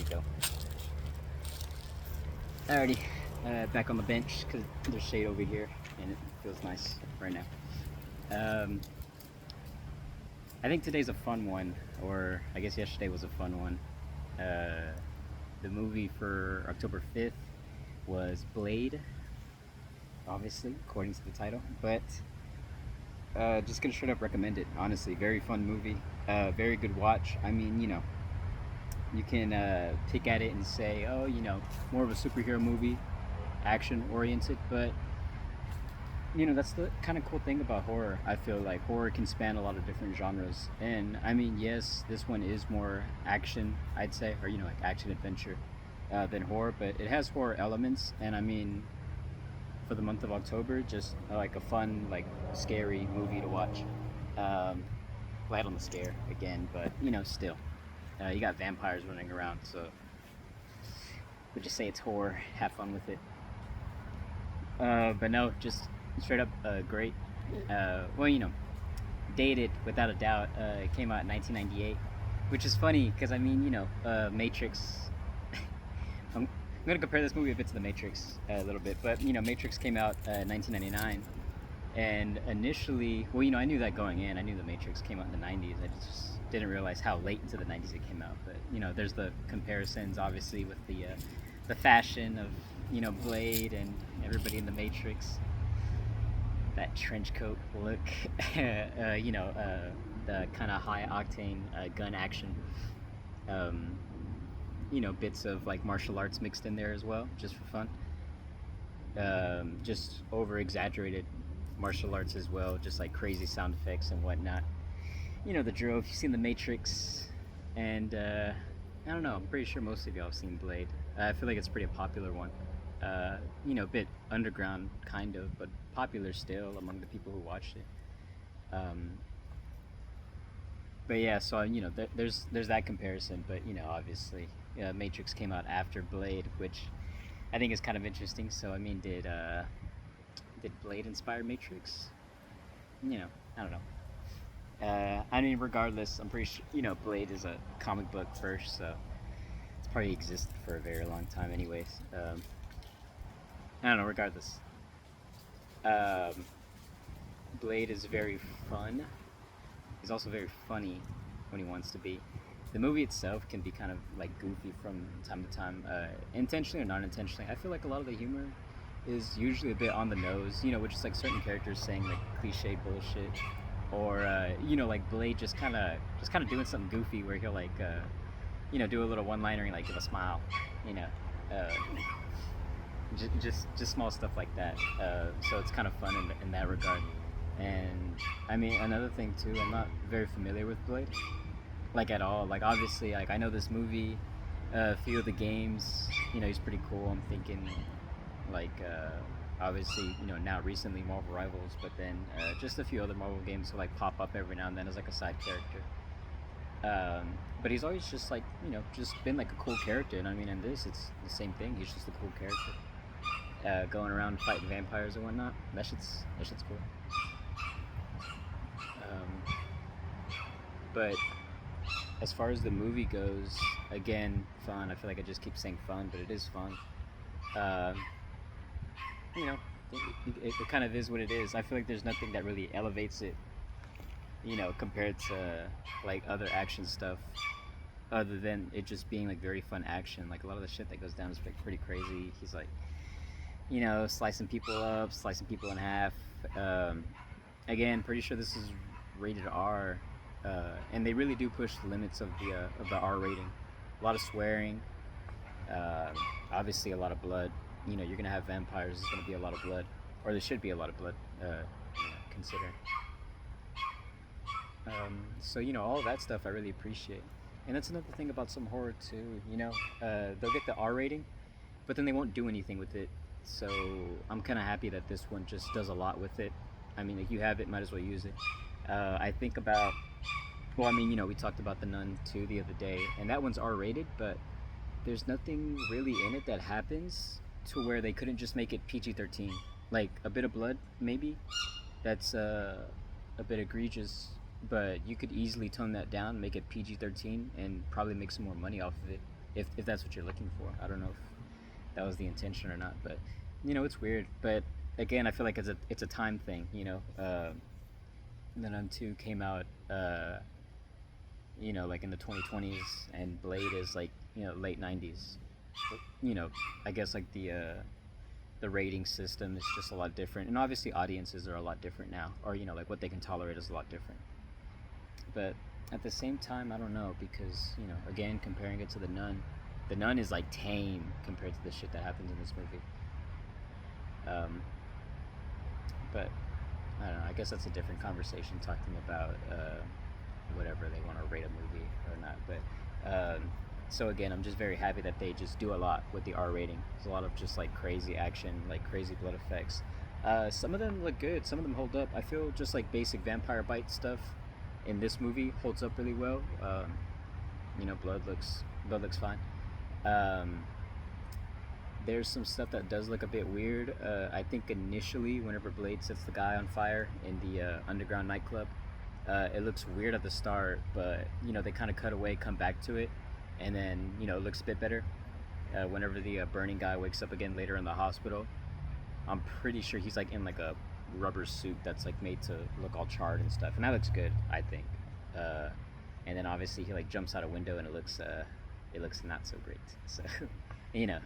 we go. Alrighty, back on the bench because there's shade over here and it feels nice right now. Um, I think today's a fun one, or I guess yesterday was a fun one. Uh, the movie for October 5th was Blade, obviously, according to the title, but just gonna straight up recommend it. Honestly, very fun movie, very good watch. I mean, you can pick at it and say, oh, more of a superhero movie, action oriented, but that's the kind of cool thing about horror. I feel like horror can span a lot of different genres, and I mean, yes, this one is more action, I'd say, or like action adventure than horror, but it has horror elements, and I mean, for the month of October, just like a fun, like scary movie to watch. Um, Light on the scare again, but still, you got vampires running around, so would just say it's horror. Have fun with it. But no, just straight up great. Well, dated without a doubt. It came out in 1998, which is funny because I mean, Matrix. I'm gonna compare this movie a bit to the Matrix a little bit, but Matrix came out in 1999, and initially, well, I knew that going in. I knew the Matrix came out in the 90s. I just didn't realize how late into the 90s it came out. But there's the comparisons, obviously, with the fashion of Blade and everybody in the Matrix. That trench coat look, the kind of high octane gun action. Um, Bits of like martial arts mixed in there as well, just for fun. Just over exaggerated martial arts as well, just like crazy sound effects and whatnot. The drill. If you've seen The Matrix, and I don't know, I'm pretty sure most of y'all have seen Blade. I feel like it's a pretty popular one. A bit underground kind of, but popular still among the people who watched it. Um, but yeah, so there's that comparison, but obviously, Matrix came out after Blade, which I think is kind of interesting. So I mean, did Blade inspire Matrix? I don't know. I mean, regardless, I'm pretty sure Blade is a comic book first, so it's probably existed for a very long time, anyways. I don't know. Regardless, um, Blade is very fun. He's also very funny when he wants to be. The movie itself can be kind of like goofy from time to time, intentionally or not intentionally. I feel like a lot of the humor is usually a bit on the nose, which is like certain characters saying like cliche bullshit, or like Blade just kind of doing something goofy where he'll like do a little one liner and like give a smile, you know, uh, just small stuff like that. So it's kind of fun in that regard. And I mean, another thing too, I'm not very familiar with Blade, like at all. Like obviously, like I know this movie, a few of the games. He's pretty cool. I'm thinking, like obviously, now recently Marvel Rivals, but then just a few other Marvel games will like pop up every now and then as like a side character. But he's always just like just been like a cool character, and I mean, in this, it's the same thing. He's just a cool character, going around fighting vampires and whatnot. That shit's cool. Um, but as far as the movie goes, again, fun. I feel like I just keep saying fun, but it is fun. Um, you know, it kind of is what it is. I feel like there's nothing that really elevates it, compared to like other action stuff, other than it just being like very fun action. Like a lot of the shit that goes down is like pretty crazy. He's like, slicing people up, slicing people in half. Um, Again, pretty sure this is rated R, and they really do push the limits of the R rating. A lot of swearing, uh, obviously a lot of blood. You're gonna have vampires. There's gonna be a lot of blood, or there should be a lot of blood, considering. So all of that stuff I really appreciate, and that's another thing about some horror too. They'll get the R rating, but then they won't do anything with it. So I'm kind of happy that this one just does a lot with it. I mean, if you have it, might as well use it. I think about, well, I mean, we talked about The Nun 2 the other day, and that one's R rated, but there's nothing really in it that happens to where they couldn't just make it PG-13. Like a bit of blood, maybe. That's a bit egregious, but you could easily tone that down, make it PG-13, and probably make some more money off of it. if that's what you're looking for. I don't know if that was the intention or not, but it's weird. But again, I feel like it's a time thing. The Nun 2 came out, like in the 2020s, and Blade is like late 90s. I guess like the rating system is just a lot different, and obviously audiences are a lot different now, or like what they can tolerate is a lot different. But at the same time, I don't know, because again, comparing it to the Nun is like tame compared to the shit that happens in this movie. But I don't know. I guess that's a different conversation, talking about whatever they want to rate a movie or not. But so again, I'm just very happy that they just do a lot with the R rating. There's a lot of just like crazy action, like crazy blood effects. Some of them look good. Some of them hold up. I feel just like basic vampire bite stuff in this movie holds up really well. Blood looks fine. There's some stuff that does look a bit weird. I think initially, whenever Blade sets the guy on fire in the underground nightclub, it looks weird at the start, but they kind of cut away, come back to it, and then it looks a bit better. Whenever the burning guy wakes up again later in the hospital, I'm pretty sure he's like in like a rubber suit that's like made to look all charred and stuff, and that looks good, I think. And then obviously he like jumps out a window, and it looks not so great. So you know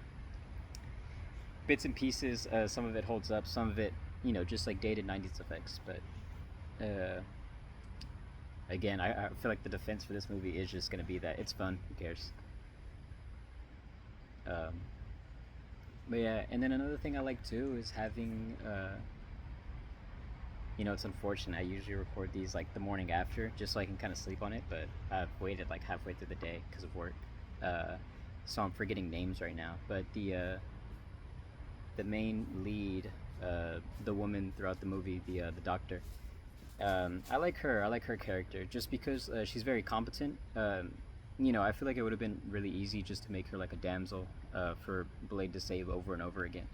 bits and pieces. Some of it holds up, some of it just like dated 90s effects. But again, I feel like the defense for this movie is just going to be that it's fun. Who cares? But yeah, and then another thing I like too is having it's unfortunate, I usually record these like the morning after, just so I can kind of sleep on it, but I've waited like halfway through the day because of work. So I'm forgetting names right now, but the main lead, the woman throughout the movie, the doctor. I like her. I like her character just because she's very competent. I feel like it would have been really easy just to make her like a damsel for Blade to save over and over again.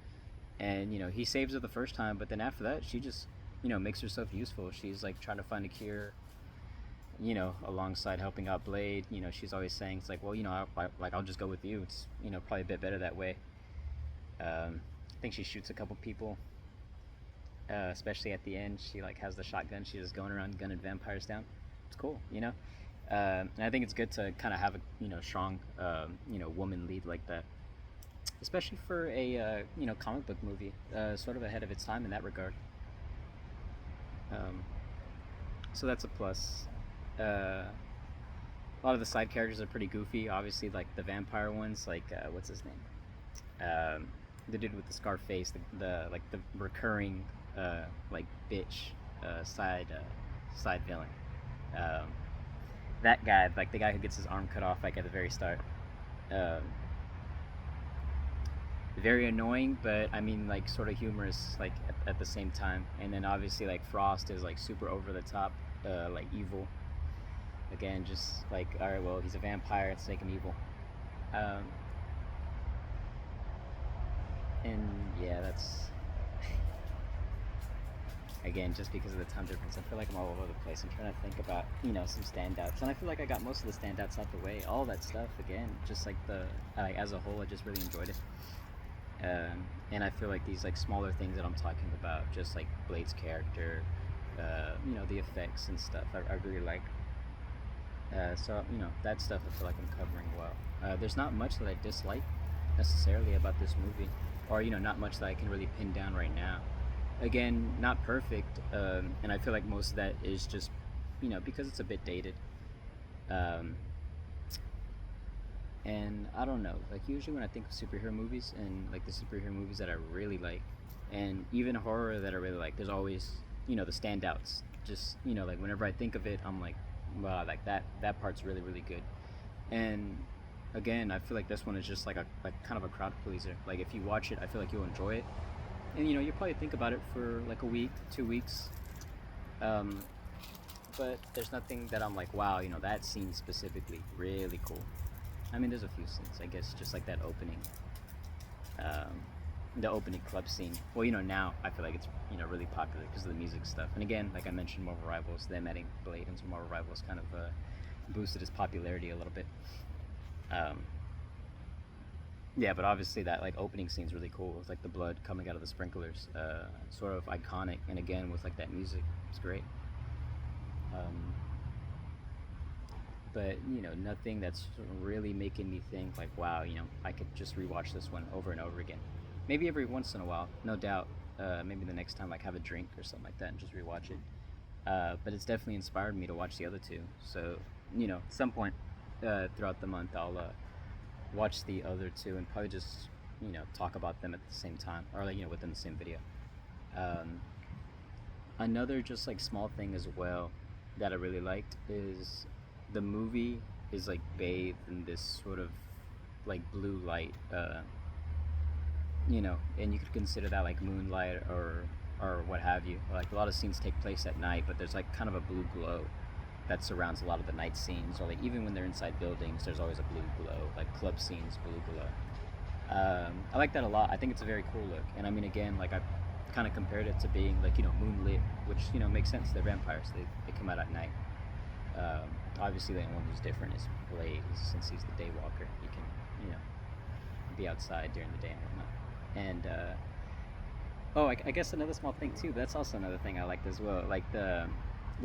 And he saves her the first time, but then after that, she just makes herself useful. She's like trying to find a cure. Alongside helping out Blade. She's always saying it's like, well, I'll just go with you. It's probably a bit better that way. I think she shoots a couple people, especially at the end. She like has the shotgun. She's just going around gunning vampires down. It's cool. And I think it's good to kind of have a strong woman lead like that, especially for a comic book movie, sort of ahead of its time in that regard. So that's a plus. A lot of the side characters are pretty goofy. Obviously, like the vampire ones, like what's his name? The dude with the scar face, the recurring like bitch side villain. That guy, like the guy who gets his arm cut off like at the very start. Very annoying, but I mean like sort of humorous like at the same time. And then obviously like Frost is like super over the top, like evil. Again, just like, all right, well, he's a vampire, let's make him evil. And yeah, that's again just because of the time difference. I feel like I'm all over the place. I'm trying to think about some standouts, and I feel like I got most of the standouts out the way. All that stuff again, just like as a whole, I just really enjoyed it. And I feel like these like smaller things that I'm talking about, just like Blade's character, the effects and stuff, I really like. So that stuff I feel like I'm covering well. There's not much that I dislike necessarily about this movie, or not much that I can really pin down right now. Again, not perfect, and I feel like most of that is just because it's a bit dated. And I don't know, like usually when I think of superhero movies and like the superhero movies that I really like, and even horror that I really like, there's always the standouts. Just like whenever I think of it, I'm like, wow, like that part's really really good. And again, I feel like this one is just like kind of a crowd pleaser. Like if you watch it, I feel like you'll enjoy it, and you'll probably think about it for like a week, 2 weeks. But there's nothing that I'm like, wow, that scene specifically really cool. I mean, there's a few scenes, I guess, just like that opening, the opening club scene. Well, now I feel like it's really popular because of the music stuff. And again, like I mentioned, Marvel Rivals, them adding Blade into Marvel Rivals kind of boosted its popularity a little bit. Yeah, but obviously that like opening scene's really cool with like the blood coming out of the sprinklers, sort of iconic, and again with like that music, it's great. Um, but nothing that's really making me think like, wow, I could just rewatch this one over and over again. Maybe every once in a while, no doubt. Maybe the next time, like have a drink or something like that, and just rewatch it. But it's definitely inspired me to watch the other two. So at some point throughout the month, I'll watch the other two and probably just talk about them at the same time, or like within the same video. Um, Another just like small thing as well that I really liked is the movie is like bathed in this sort of like blue light, and you could consider that like moonlight or what have you. Like a lot of scenes take place at night, but there's like kind of a blue glow that surrounds a lot of the night scenes, or like even when they're inside buildings, there's always a blue glow. Like club scenes, blue glow. I like that a lot. I think it's a very cool look, and I mean, again, like I kind of compared it to being like moonlit, which makes sense. They're vampires. They come out at night. Obviously, the only one who's different is Blade, since he's the Daywalker. He can be outside during the day and whatnot. And oh, I guess another small thing too. That's also another thing I liked as well. Like the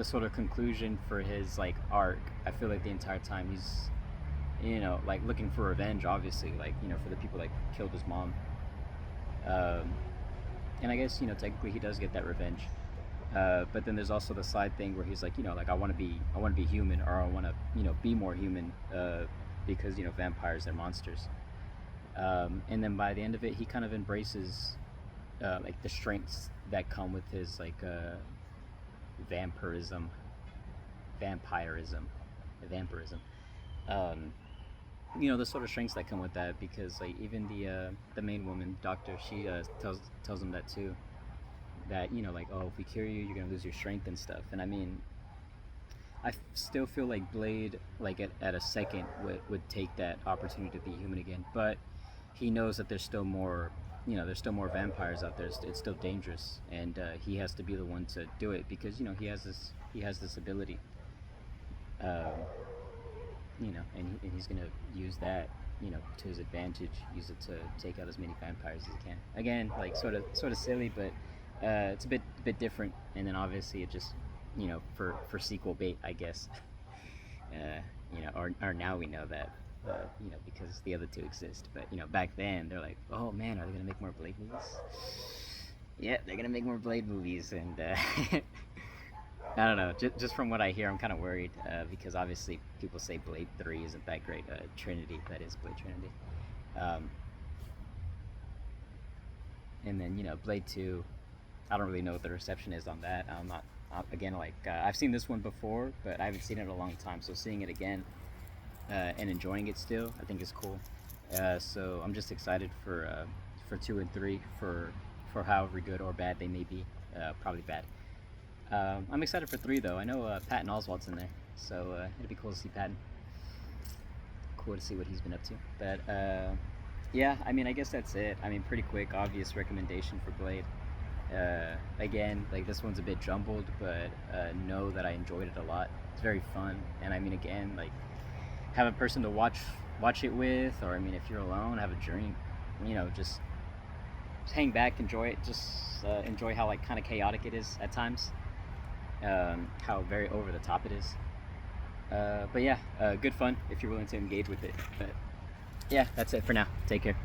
sort of conclusion for his like arc. I feel like the entire time he's like looking for revenge, obviously, like for the people that killed his mom. Um, and I guess technically he does get that revenge. But then there's also the side thing where he's like, like I want to be human, or I want to, be more human, because vampires, they're monsters. And then by the end of it, he kind of embraces like the strengths that come with his like vampirism, vampirism, vampirism. Um, the sort of strengths that come with that, because like even the main woman, doctor, she tells him that too. That like, oh, if we cure you, you're gonna lose your strength and stuff. And I mean, still feel like Blade, like at a second, would take that opportunity to be human again. But he knows that there's still more, there's still more vampires out there. It's still dangerous, and he has to be the one to do it because he has this ability. Um, and he's gonna use that, to his advantage. Use it to take out as many vampires as he can. Again, like sort of silly, but it's a bit different. And then obviously it just, for sequel bait, I guess. Or now we know that, because the other two exist. But back then they're like, oh man, are they gonna make more Blade movies? Yeah, they're gonna make more Blade movies, and I don't know. Just from what I hear, I'm kind of worried, because obviously people say Blade 3 isn't that great. Trinity, that is Blade Trinity. Um, and then Blade 2. I don't really know what the reception is on that. I'm not again, like I've seen this one before, but I haven't seen it in a long time. So seeing it again and enjoying it still, I think is cool. So I'm just excited for 2 and 3, for however good or bad they may be. Probably bad. I'm excited for 3 though. I know Patton Oswalt's in there, so it'd be cool to see Patton. Cool to see what he's been up to. But yeah, I mean, I guess that's it. I mean, pretty quick, obvious recommendation for Blade. Again, like this one's a bit jumbled, but know that I enjoyed it a lot. It's very fun, and I mean, again, like have a person to watch it with, or I mean, if you're alone, have a drink. Just hang back, enjoy it. Just enjoy how like kind of chaotic it is at times. How very over the top it is. But yeah, good fun if you're willing to engage with it. But yeah, that's it for now. Take care.